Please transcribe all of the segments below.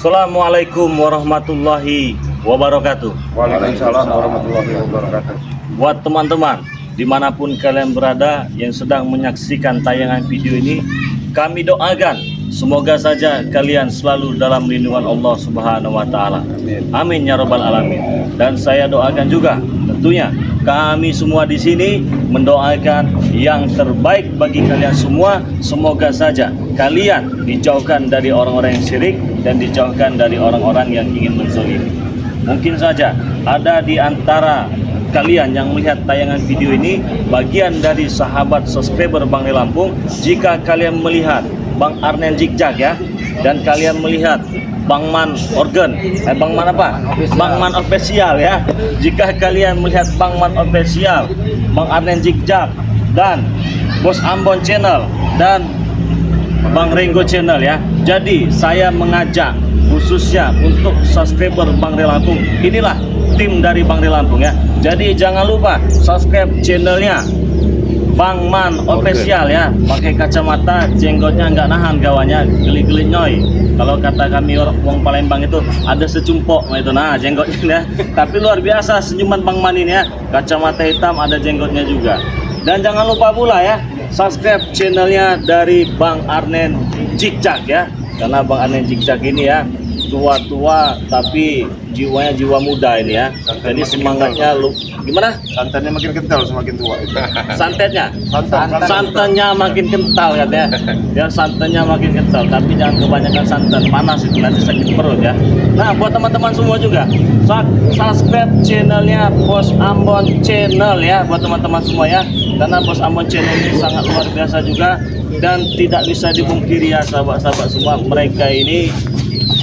Assalamualaikum warahmatullahi wabarakatuh. Waalaikumsalam warahmatullahi wabarakatuh. Buat teman-teman dimanapun kalian berada yang sedang menyaksikan tayangan video ini, kami doakan semoga saja kalian selalu dalam lindungan Allah Subhanahu wa Ta'ala. Amin ya Rabbal Alamin. Dan saya doakan juga tentunya kami semua di sini mendoakan yang terbaik bagi kalian semua. Semoga saja kalian dijauhkan dari orang-orang yang syirik dan dijauhkan dari orang-orang yang ingin menzalimi. Mungkin saja ada di antara kalian yang melihat tayangan video ini bagian dari sahabat subscriber Bang Lampung. Jika kalian melihat Bang Arnel Jigjag ya, dan kalian melihat Bang Man Organ, Bang Man apa? Bang Man Official ya. Jika kalian melihat Bang Man Official, Bang Arnel Jigjag, dan Bos Ambon Channel, dan Bang Renggo Channel ya. Jadi saya mengajak khususnya untuk subscriber Bang Lampung. Inilah tim dari Bang Lampung ya. Jadi jangan lupa subscribe channelnya Bang Man Official ya. Pakai kacamata, jenggotnya nggak nahan kawannya, geli-geli nyoy. Kalau kata kami orang Palembang itu ada secumpok itu, nah jenggotnya ya. Tapi luar biasa senyuman Bang Man ini ya. Kacamata hitam, ada jenggotnya juga. Dan jangan lupa pula ya, subscribe channelnya dari Bang Arnel Jigjag ya. Karena Bang Arnel Jigjag ini ya tua-tua tapi jiwanya jiwa muda ini ya. Jadi semangatnya lu gimana? Santannya makin kental semakin tua. Santetnya? Santan. Santannya makin kental katanya. Ya santannya makin kental, tapi jangan kebanyakan santan, panas itu nanti sakit perut ya. Nah, buat teman-teman semua juga subscribe channelnya Bos Ambon Channel ya, buat teman-teman semua ya. Karena Bos Ambon Channel ini sangat luar biasa juga dan tidak bisa dipungkiri ya sahabat-sahabat semua, mereka ini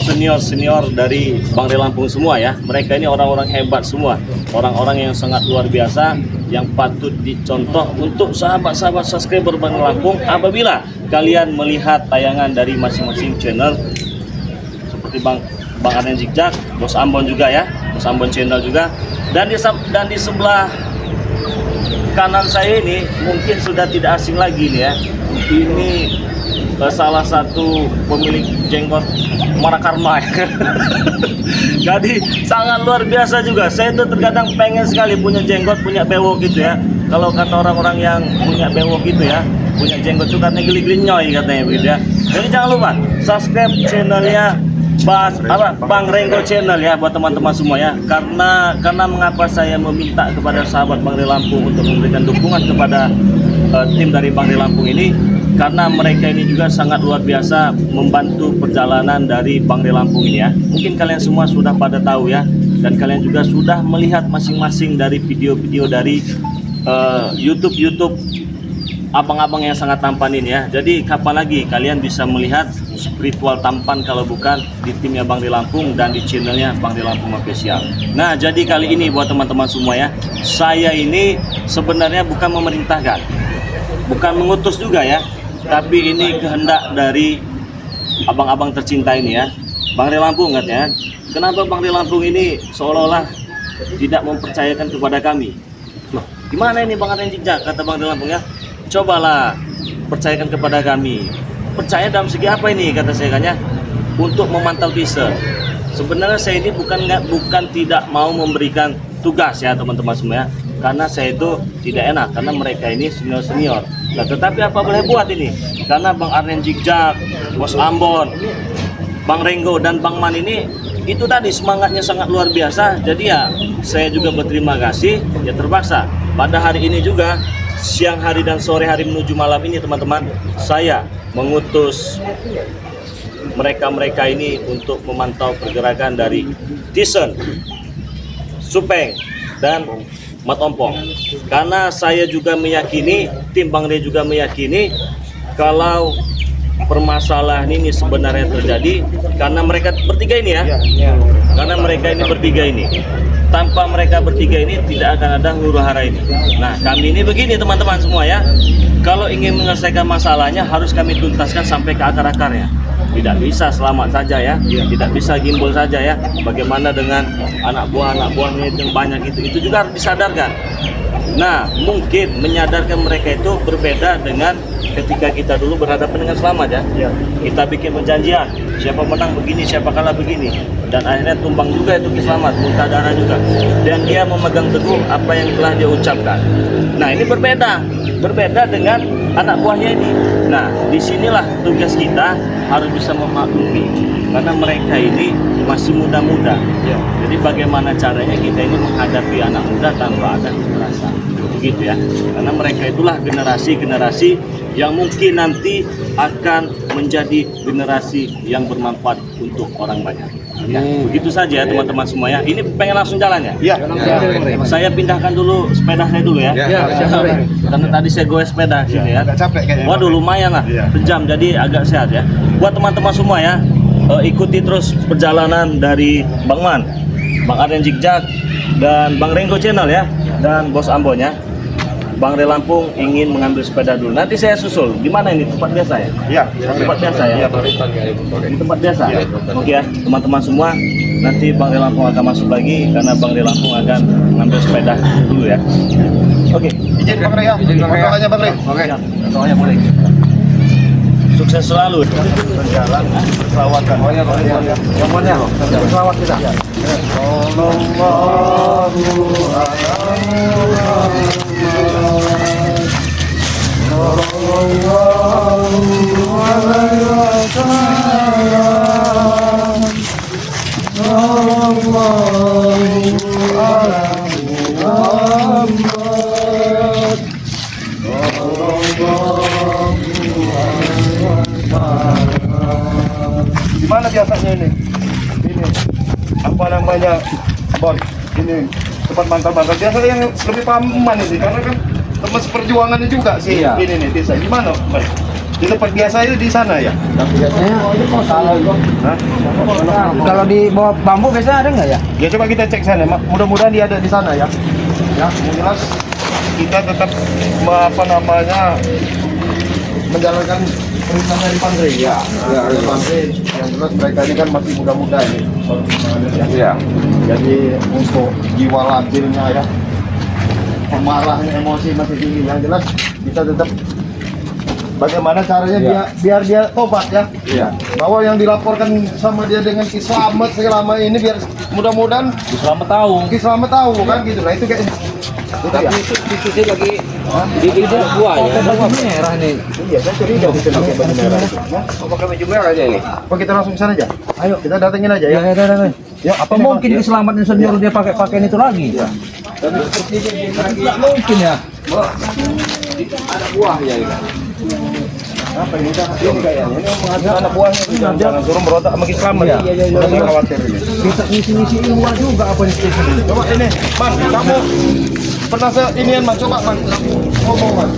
senior-senior dari Bang Lampung semua ya. Mereka ini orang-orang hebat semua, orang-orang yang sangat luar biasa yang patut dicontoh untuk sahabat-sahabat subscriber Bang Lampung apabila kalian melihat tayangan dari masing-masing channel seperti Bang Arnel Jigjag, Bos Ambon juga ya, Bos Ambon Channel juga. Dan di sebelah kanan saya ini mungkin sudah tidak asing lagi nih ya. Ini salah satu pemilik jenggot Marakarma. Jadi sangat luar biasa juga. Saya tuh terkadang pengen sekali punya jenggot, punya bewok gitu ya. Kalau kata orang-orang yang punya bewok gitu ya, punya jenggot tuh katanya geli-geli nyoy katanya begitu ya. Jadi jangan lupa subscribe channelnya Bang Renggo Channel ya buat teman-teman semua ya. Karena mengapa saya meminta kepada sahabat Bang Lampung untuk memberikan dukungan kepada tim dari Bang Lampung ini, karena mereka ini juga sangat luar biasa membantu perjalanan dari Bang Lampung ini ya. Mungkin kalian semua sudah pada tahu ya, dan kalian juga sudah melihat masing-masing dari video-video dari YouTube abang-abang yang sangat tampan ini ya. Jadi kapan lagi kalian bisa melihat spiritual tampan kalau bukan di timnya Bang Lampung dan di channelnya Bang Lampung Official. Nah, jadi kali ini buat teman-teman semua ya, saya ini sebenarnya bukan memerintahkan, bukan mengutus juga ya, tapi ini kehendak dari abang-abang tercinta ini ya. Bang Lampung katanya, kenapa Bang Lampung ini seolah-olah tidak mempercayakan kepada kami? Loh, gimana ini Bang Arnel Jigjag, kata Bang Lampung ya. Cobalah percayakan kepada kami. Percaya dalam segi apa ini, kata saya kan ya? Untuk memantau teaser. Sebenarnya saya ini bukan tidak mau memberikan tugas ya teman-teman semua ya. Karena saya itu tidak enak, karena mereka ini senior-senior. Nah, tetapi apa boleh buat ini? Karena Bang Arnel Jigjag, Bos Ambon, Bang Renggo, dan Bang Man ini itu tadi semangatnya sangat luar biasa. Jadi ya saya juga berterima kasih. Ya terpaksa pada hari ini juga siang hari dan sore hari menuju malam ini teman-teman, saya mengutus mereka ini untuk memantau pergerakan dari Tisen, Supeng, dan Mat Ompong. Karena saya juga meyakini, tim Bang Re juga meyakini kalau permasalahan ini sebenarnya terjadi karena mereka bertiga ini ya. Karena mereka ini bertiga ini. tanpa mereka bertiga ini tidak akan ada huru hara ini. Nah, kami ini begini teman-teman semua ya. Kalau ingin menyelesaikan masalahnya harus kami tuntaskan sampai ke akar-akarnya. Tidak bisa selamat saja ya, tidak bisa gimbal saja ya. Bagaimana dengan anak buahnya yang banyak itu juga harus disadarkan. Nah, mungkin menyadarkan mereka itu berbeda dengan ketika kita dulu berhadapan dengan Selamat ya. Kita bikin perjanjian, siapa menang begini, siapa kalah begini, dan akhirnya tumbang juga itu Ki Selamat, muntah darah juga, dan dia memegang teguh apa yang telah dia ucapkan. Nah, ini berbeda dengan anak buahnya ini. Nah, disinilah tugas kita harus bisa memaklumi, karena mereka ini masih muda-muda. Jadi bagaimana caranya kita ini menghadapi anak muda tanpa ada kekerasan, begitu ya? Karena mereka itulah generasi yang mungkin nanti akan menjadi generasi yang bermanfaat untuk orang banyak. Ya, begitu saja ya teman-teman semua ya. Ini pengen langsung jalan ya? Iya. Saya pindahkan dulu sepeda saya dulu ya. Karena tadi saya goes sepeda sini ya. Agak capek kayaknya. Waduh, lumayan lah, sejam, jadi agak sehat ya. Buat teman-teman semua ya, ikuti terus perjalanan dari Bang Man, Bang Arden Zigzag, dan Bang Renggo Channel ya, dan Bos Ambon ya. Bang Re Lampung ingin mengambil sepeda dulu. Nanti saya susul. Di mana ini? Tempat biasa ya? Iya. Tempat biasa ya? Di tempat biasa? Oke ya, teman-teman semua. Nanti Bang Re Lampung akan masuk lagi karena Bang Re Lampung akan mengambil sepeda dulu ya. Oke. Izin Bang Re ya. Fotonya Bang Re. Oke. Fotonya boleh. Sukses selalu. Berjalan perawatan. Oh ya, yang mana? Perawat kita. Di mana biasanya ini? Ini apa namanya? Bon, ini tempat mangkal-mangkal. Biasanya yang lebih paham Man ini karena kan teman seperjuangannya juga sih. Iya. Ini nih desa. Di mana, Man? Di tempat biasa itu di sana ya? Hah? Kalau di bawah bambu biasanya ada nggak ya? Ya coba kita cek sana. Mudah-mudahan dia ada di sana ya. Ya, yang jelas kita tetap apa namanya menjalankan perintah dari Pandre ya. Pandre yang jelas mereka ini kan masih muda-muda ini. Ya. Jadi untuk jiwa labilnya ya, pemarahnya, emosi masih tinggi. Yang jelas kita tetap bagaimana caranya biar dia tobat ya. Iya. Bahwa yang dilaporkan sama dia dengan Ki Slamet selama ini biar mudah-mudahan Ki Slamet tahu. Ki Slamet tahu kan gitu. Nah itu kayak Tapi itu sih lagi di buah ya. Baju merah nih. iya, saya curiga itu pakai baju merah itu. Oh, pakai baju merah aja ini. Apa kita langsung ke sana aja? Ayo. Kita datengin aja ya. Ya. Ya, Apa mungkin keselamatan senior dia pakai pakaian itu lagi? Iya. Tidak mungkin ya. Ada buahnya ini. Apa ini udah ini kayaknya ini mengajar anak buahnya itu jangan suruh berontak sama Ki Slamet. Iya. Udah saya khawatir ini. Bisa ngisi ilmu juga apa ini? Coba ini, Man, kamu pernah inian Man, coba Man, ngomong Man.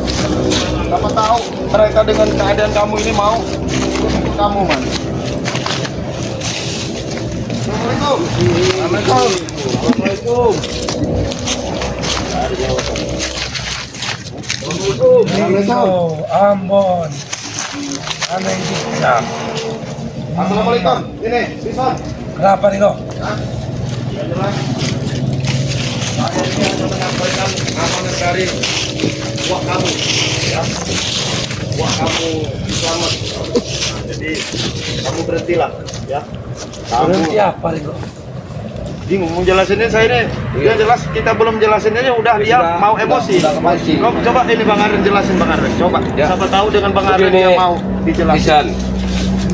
Siapa tahu mereka dengan keadaan kamu ini mau ikut kamu Man. Assalamualaikum. Assalamualaikum. Assalamualaikum. Ambon. Aneh Zigzag. Assalamualaikum. Ini, Bison. Kenapa nih kok? Yang jelas saya ini hanya menyampaikan amanat dari buah kamu ya, buah kamu selamat. Nah, jadi kamu berhentilah ya, Berhenti kamu apa nih kok? bingung mau jelasinnya saya ini. Dia jelas kita belum jelasinnya udah dia mau emosi. Coba ini Bang Arden jelasin Bang Arden, coba siapa tahu dengan Bang Arden Begini, yang mau dijelasin.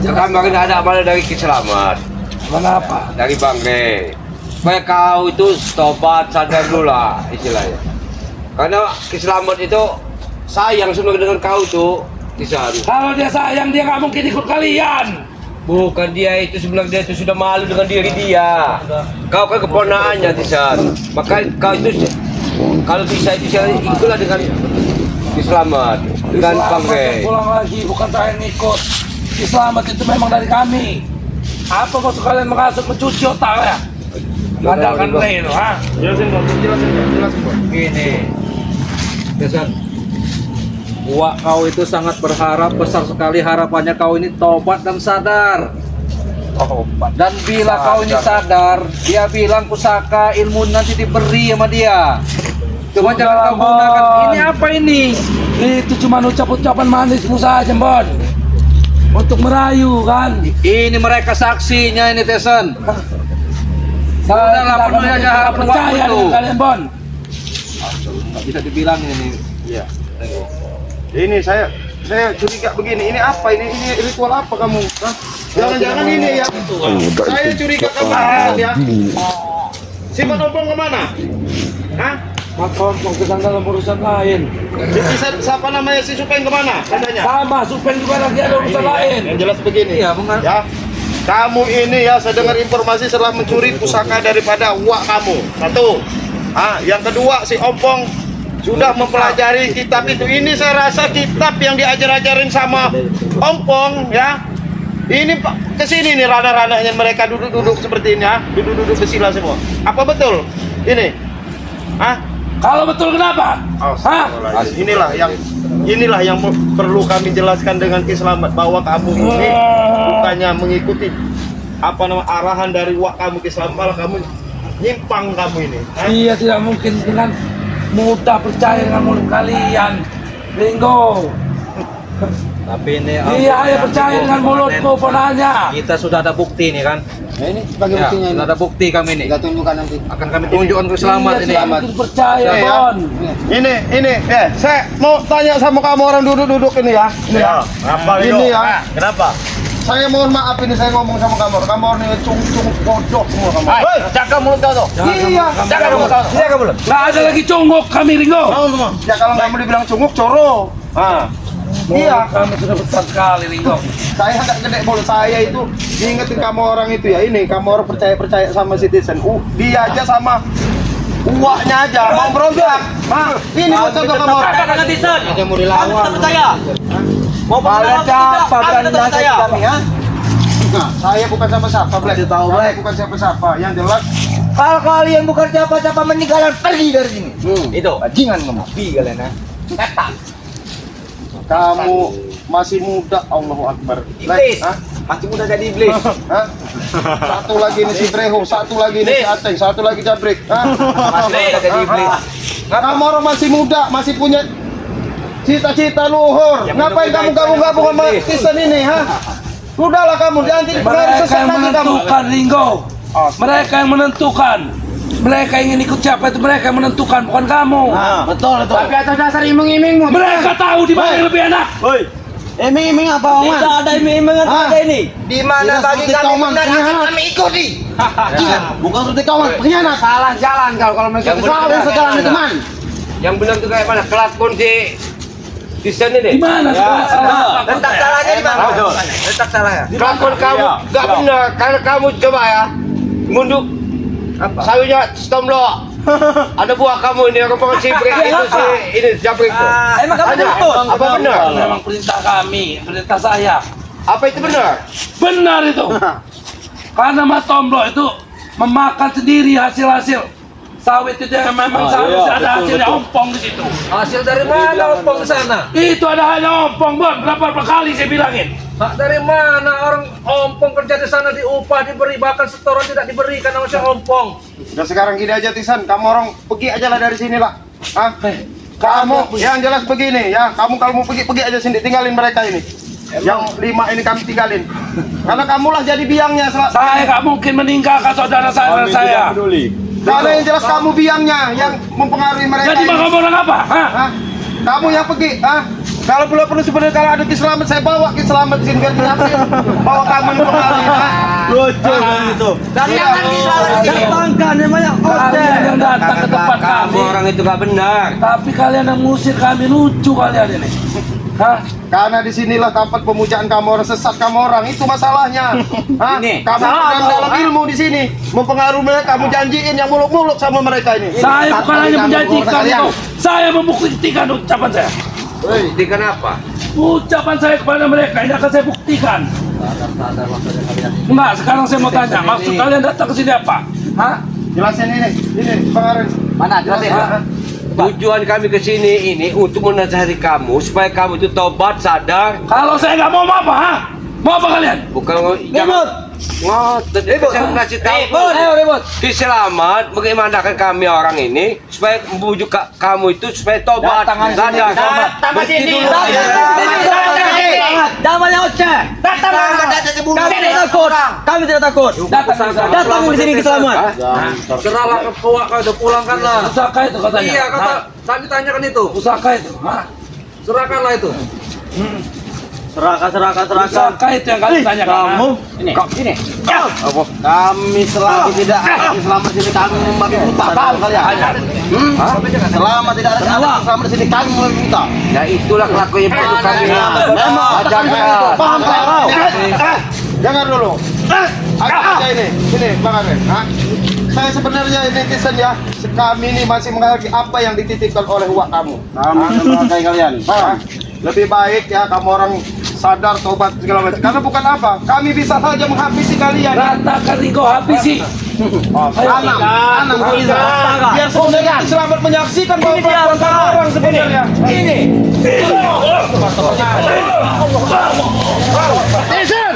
Jangan makin ada amanah dari Ki Slamet, Kenapa? dari Bang Re. Supaya kau itu tobat, sadar dulu lah istilahnya. Karena Ki Slamet itu sayang sebenarnya dengan kau tuh, Tisan. Kalau dia sayang dia nggak mungkin ikut kalian. Bukan dia itu sebenarnya, dia itu sudah malu dengan diri dia. Kau kan keponakannya, Tisan. Maka kau itu kalau bisa itu ikutlah dengan Ki Slamet, dengan Bang Re. Pulang lagi, bukan saya yang ikut. Ki Slamet itu memang dari kami. Apa kau sekalian menghasut mencuci otak ya? Mengandalkan Reno, ha? Jelasin Bang, jelasin Bang. Gini, Tesan, Wak kau itu sangat berharap, besar sekali harapannya kau ini tobat dan sadar. Dan bila kau ini sadar, dia bilang pusaka ilmu nanti diberi sama dia. Cuma jangan kau gunakan. Ini apa ini? Itu cuma ucap-ucapan manismu saja, Bon. Untuk merayu, kan? Ini mereka saksinya ini Tesan. Saya Udahlah, tidak penuhi aja harapan percaya waktu itu. dengan kalian, Bon. Nggak bisa dibilang ini. Iya. Ini saya curiga begini. Ini apa ini? Ini ritual apa kamu? Hah? Jangan-jangan ini ya. Saya curiga kamu ya. Si Manobong kemana? Hah? Maka untuk sedang dalam urusan lain. Siapa namanya si Supeng kemana? Tandanya. Sama, Supen juga lagi ada urusan lain. Yang jelas begini. Iya, mengerti. Ya. Kamu ini ya, saya dengar informasi setelah mencuri pusaka daripada uak kamu. Satu. Yang kedua si Ompong sudah mempelajari kitab itu. Ini saya rasa kitab yang diajar-ajarin sama Ompong ya. Ini Pak kesini nih ranah-ranahnya mereka duduk-duduk seperti ini ya. Duduk-duduk bersila semua. Apa betul? Ini. Kalau betul kenapa? Hah? Inilah yang perlu kami jelaskan dengan Kiselamat bahwa kamu ini bukannya mengikuti arahan dari wak kamu Kiselamat, malah kamu nyimpang kamu ini. Dia tidak mungkin dengan mudah percaya dengan mulut kalian. Ringo. Tapi ini Dia hanya percaya dengan mulutmu, ponanya. kita sudah ada bukti nih kan. Nah ini sebagai Ya, buktinya ini. sudah ada bukti kami nih. Kita tunjukkan nanti. Akan kami tunjukkan ke Selamat Dia ini. tidak mungkin percaya, Ya, ya. Bon. Ini, saya mau tanya sama kamu orang duduk-duduk ini ya. Ini ya. Ini ya. Kenapa? Saya mohon maaf ini saya ngomong sama kamu. Kamu ini cung-cung bodoh semua kamu. Hai, jaga mulut kau tuh. Iya. Jaga mulut kau. Jaga mulut. Nggak ada lagi cunguk kami, Ringo. Ya kalau kamu dibilang cunguk coro. Iya. Kami sudah besar sekali, Ringo. Saya nggak gede mulut saya itu. Diingetin kamu orang itu ya. Ini kamu orang percaya sama citizen. Dia aja sama uaknya aja mau berontak. Ini buat contoh kamu. Ada mau dilawan. Kalian siapa berani nasihat kami ya? Saya bukan siapa-siapa, Black. Saya bukan siapa-siapa. Yang jelas Kalau kalian bukan siapa-siapa mending kalian pergi dari sini. Itu. Bajingan kamu. Kalian ya. kamu masih muda, Allahu Akbar. Iblis. Hah? Masih muda jadi iblis. Hah? Satu lagi nih si Breho, satu lagi nih si Ateng, satu lagi Jabrik. Hah? Masih muda jadi iblis. Kamu orang masih muda, masih punya cita-cita luhur. Ngapain kamu gabung-gabung sama Kristen ini, ha? Udahlah kamu, jangan jadi pengaruh Mereka sesat yang lagi kamu. menentukan, Ringo. Mereka yang menentukan. Mereka ingin ikut siapa itu mereka yang menentukan, bukan kamu. Betul itu. Tapi atas dasar iming-imingmu. Mereka tahu di mana yang lebih enak. Iming-iming apa, Oman? Tidak ada iming-iming ada ini. Di mana bagi kami benar kami ikuti. Bukan seperti kawan, pengkhianat. Salah jalan kalau mereka salah sejalan itu man. Yang benar itu kayak mana? Kelakon di sana deh. Di mana sekarang? Letak salahnya di mana? Letak salahnya. Kelakon kamu nggak benar karena kamu coba ya ngunduk sayurnya stomlo. Ada buah kamu ini yang pengen sibrik itu si ini jabrik itu. Emang kamu Ada. betul? Apa benar? Memang perintah kami, perintah saya. Apa itu benar? Benar itu. Karena Mas Tomblo itu memakan sendiri hasil-hasil sawit itu yang memang seharusnya ada hasilnya ompong di situ. Hasil dari mana ompong ke sana? Itu ada hanya ompong, Bon. Berapa kali saya bilangin? Hak dari mana orang ompong kerja di sana diupah diberi, bahkan setoran tidak diberikan sama si ompong. Udah sekarang gini aja Tisan, kamu orang pergi aja lah dari sini lah. Hah? Kamu yang jelas begini ya, kamu kalau mau pergi aja sini, tinggalin mereka ini. Yang 5 ini kami tinggalin. Karena kamulah jadi biangnya. Saya nggak mungkin meninggalkan saudara saya. Karena yang jelas kamu biangnya yang mempengaruhi mereka. Jadi ini. kamu orang apa? Hah? Hah? Kamu yang pergi, Kalau perlu sebenarnya kalau ada Kiselamat saya bawa Kiselamat sini biar diambil. Bawa kamu yang pengaruhi. Lucu kan itu. Dan jangan diselamatkan namanya Kalian yang datang ke tempat Kamu kami, orang itu nggak benar. tapi kalian yang ngusir kami, lucu kalian ini. Hah? Karena disinilah tempat pemujaan kamu orang, sesat kamu orang, itu masalahnya. Hah? Kamu sedang dalam ilmu di sini, mempengaruhi mereka, kamu janjiin yang muluk-muluk sama mereka ini. Saya bukan hanya menjanjikan itu, saya membuktikan ucapan saya. Buktikan apa? Ucapan saya kepada mereka ini akan saya buktikan. Enggak, sekarang saya mau tanya, maksud kalian datang ke sini apa? Hah? Jelasin ini Bang Aren. Mana jelasin? Tujuan kami ke sini ini untuk menasihati kamu supaya kamu itu tobat, sadar. Kalau saya nggak mau apa, ha? Mau apa kalian? Bukan Ribut. saya kasih tahu. Ribut. Di selamat bagaimana kami orang ini supaya membujuk kamu itu supaya tobat, sadar. Berhenti dulu. Damai Oce. Kami tidak takut. Kami tidak takut. Datang di sini ke Selamat. Serahlah ke Wak kau itu, pulangkanlah. Pusaka itu katanya. Iya, kata tadi tanyakan itu. Pusaka itu. Hah? Serahkanlah itu. Serahkan. Pusaka itu yang kalian tanyakan. Kamu Ini. Kami selama tidak selama di sini kami memakai buta. Tahu kalian? Selama tidak ada kalian selama di sini kami memakai buta. Ya itulah kelakuan yang perlu kami. Memang Ajarkan. paham kau? Jangan dulu. Aja ini Bang Aren. Saya sebenarnya netizen ya, kami ini masih menghargai apa yang dititipkan oleh uak kamu. Kami memakai kalian. Lebih baik ya kamu orang sadar, tobat segala macam. Karena bukan apa, kami bisa saja menghabisi kalian. Ratakan kau habisi. Tanam bisa. Biar sebenarnya selamat menyaksikan bahwa perbuatan orang sebenarnya. Ini. Netizen.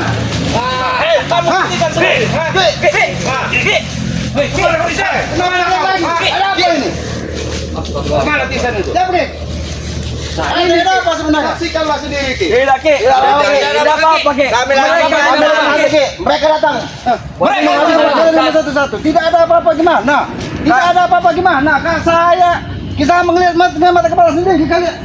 Kamu hentikan sendiri. Ada apa ini? Kemana netizen itu? Ini ada apa sebenarnya? Saksikanlah sendiri, Ki. Tidak, Ki. Tidak apa-apa, Ki. Mereka datang. Satu-satu. Tidak ada apa-apa gimana? Tidak ada apa-apa gimana? Kan kita melihat mata kepala sendiri kalian.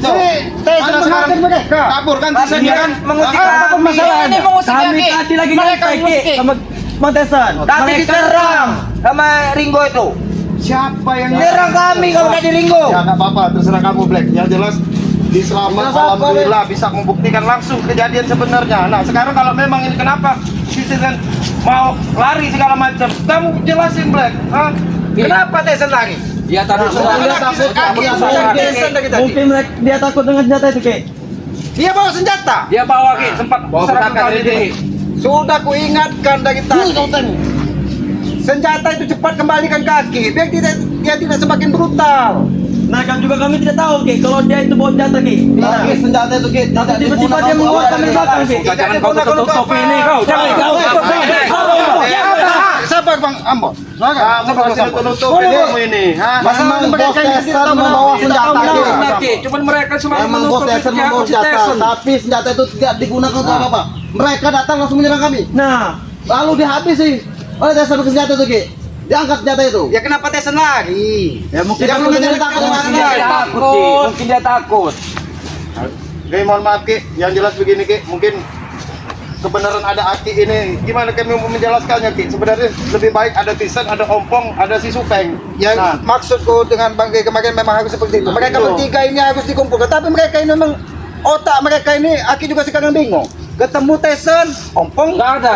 Mana sekarang kabur kan tisennya kan? Apa masalahnya? Kami tadi lagi nyantai sama Montesan. Tapi diserang sama Ringo itu. Siapa yang Serang kami kalau tadi Ringo. Ya nggak apa-apa, terserah kamu Black. Yang jelas di Selamat alhamdulillah bisa membuktikan langsung kejadian sebenarnya. Nah sekarang kalau memang ini kenapa Tisan mau lari segala macam, kamu jelasin Black. Kenapa Tisan lari? Dia tadi Mungkin dia takut dengan senjata itu, Ki. Dia bawa senjata. dia bawa Ki, sempat serahkan kali ini. Sudah kuingatkan dari tadi. Senjata itu cepat kembalikan kaki, biar dia tidak semakin brutal. Nah kan juga kami tidak tahu, Ki, kalau dia itu bawa senjata, Ki. Senjata itu, Ki. Nanti tiba-tiba dia menguat kami belakang, Ki. Jangan kau tutup topi ini kau. Jangan kau. Siapa Bang Ambon? Kamu masih nutup kamu ini, Memang bos Tessen membawa senjata, Ki. Cuman mereka selalu Memang bos Tessen membawa senjata, tapi senjata itu tidak digunakan untuk apa-apa. Mereka datang langsung menyerang kami. Nah, lalu dihabisi oleh Tessen ke senjata itu, Ki. Diangkat senjata itu. Ya kenapa Tessen lagi? Ya mungkin dia takut sama Mungkin dia takut. Mungkin dia takut. Oke, mohon maaf Ki, yang jelas begini Ki, mungkin kebenaran ada Aki ini, gimana kami mau menjelaskannya Ki? Sebenarnya lebih baik ada Tisan, ada Ompong, ada si Supeng. Yang maksudku dengan Bang G kemarin memang harus seperti itu. Mereka bertiga ini harus dikumpulkan, tapi mereka ini memang otak mereka ini, Aki juga sekarang bingung. Ketemu Tisan, Ompong Nggak ada.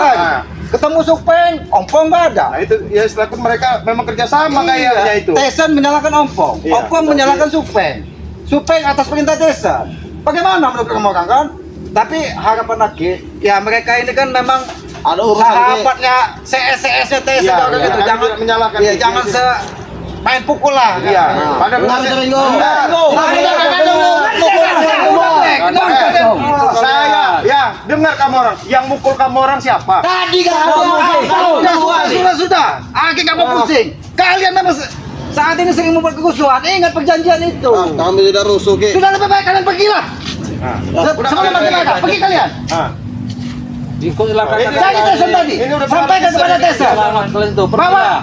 Ketemu Supeng, Ompong nggak ada. Nah itu ya setelah mereka memang kerjasama kayaknya itu. Tessen menyalahkan Ompong, Iya. Ompong menyalahkan Supeng. Supeng atas perintah Tessen. Bagaimana menurut kamu orang kan? Tapi harapan lagi, ya mereka ini kan memang ada sahabatnya CS-nya Tessen Iya, gitu. kami Jangan tidak menyalahkan ya, Ki. jangan main pukul lah. Iya. Padahal saya ya dengar kamu orang yang mukul kamu orang siapa? Tadi kan sudah. Aki kamu pusing. Kalian memang saat ini sering membuat kerusuhan. Ingat perjanjian itu. Kami tidak rusuh Ki. Sudah lebih baik kalian pergilah. Sebelum mereka pergi kalian. Ikutlah Cari Tessen tadi. Sampaikan kepada Tessen. Kalian tuh Bawa.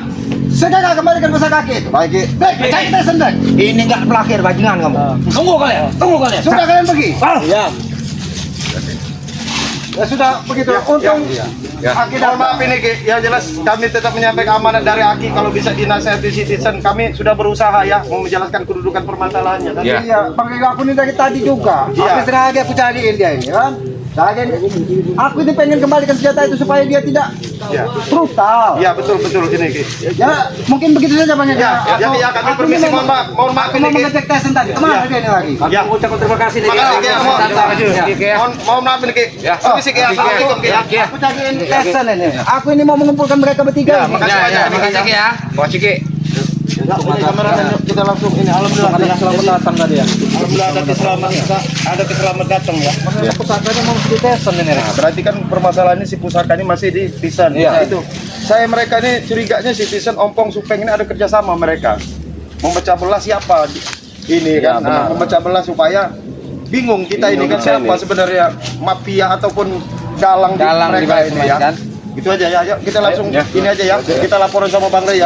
Segera kembalikan besar kaki itu. Baik Ki. Baik, cari Tessen tadi. Ini enggak berakhir bajingan kamu. Tunggu kalian. Sudah kalian pergi. Iya. Ya sudah begitu. Untung Aki mohon maaf ini Ki. Yang jelas kami tetap menyampaikan amanat dari Aki kalau bisa dinasihati citizen. Kami sudah berusaha ya mau menjelaskan kedudukan permasalahannya. Tapi Iya. ya Bang Ega aku ini dari tadi juga. Iya. Habis sengaja aku cariin dia ini kan. Aku ini pengen kembalikan senjata itu supaya dia tidak brutal. Ya betul ini. Ya, mungkin begitu saja Bang. Ya kami permisi, mohon maaf Aku mau mengecek testen tadi. Kemana dia ini lagi? Ya. Ucapkan terima kasih nih. Makasih Ki. Mohon maaf ini Ki. Permisi Ki. Assalamualaikum Ki. Aku cariin testen ini. Aku ini mau mengumpulkan mereka bertiga. Makasih banyak. ya. Makasih Ki. Ini kameramen, kita langsung ini alhamdulillah Selamat datang tadi ya. alhamdulillah ada keselamat datang ya. Pusakanya mau di testen ini. Nah, berarti kan permasalahannya si pusaka ini masih di Tisan. Iya. Nah, itu. Mereka ini curiganya si Tisan, Ompong, Supeng ini ada kerjasama mereka. Memecah belah siapa ini kan? Nah, memecah belah supaya bingung kita ini kan siapa sebenarnya mafia ataupun dalang di mereka ini ya. Itu aja ya. Yuk, kita langsung ini aja ya. Kita laporan sama Bang Rey ya.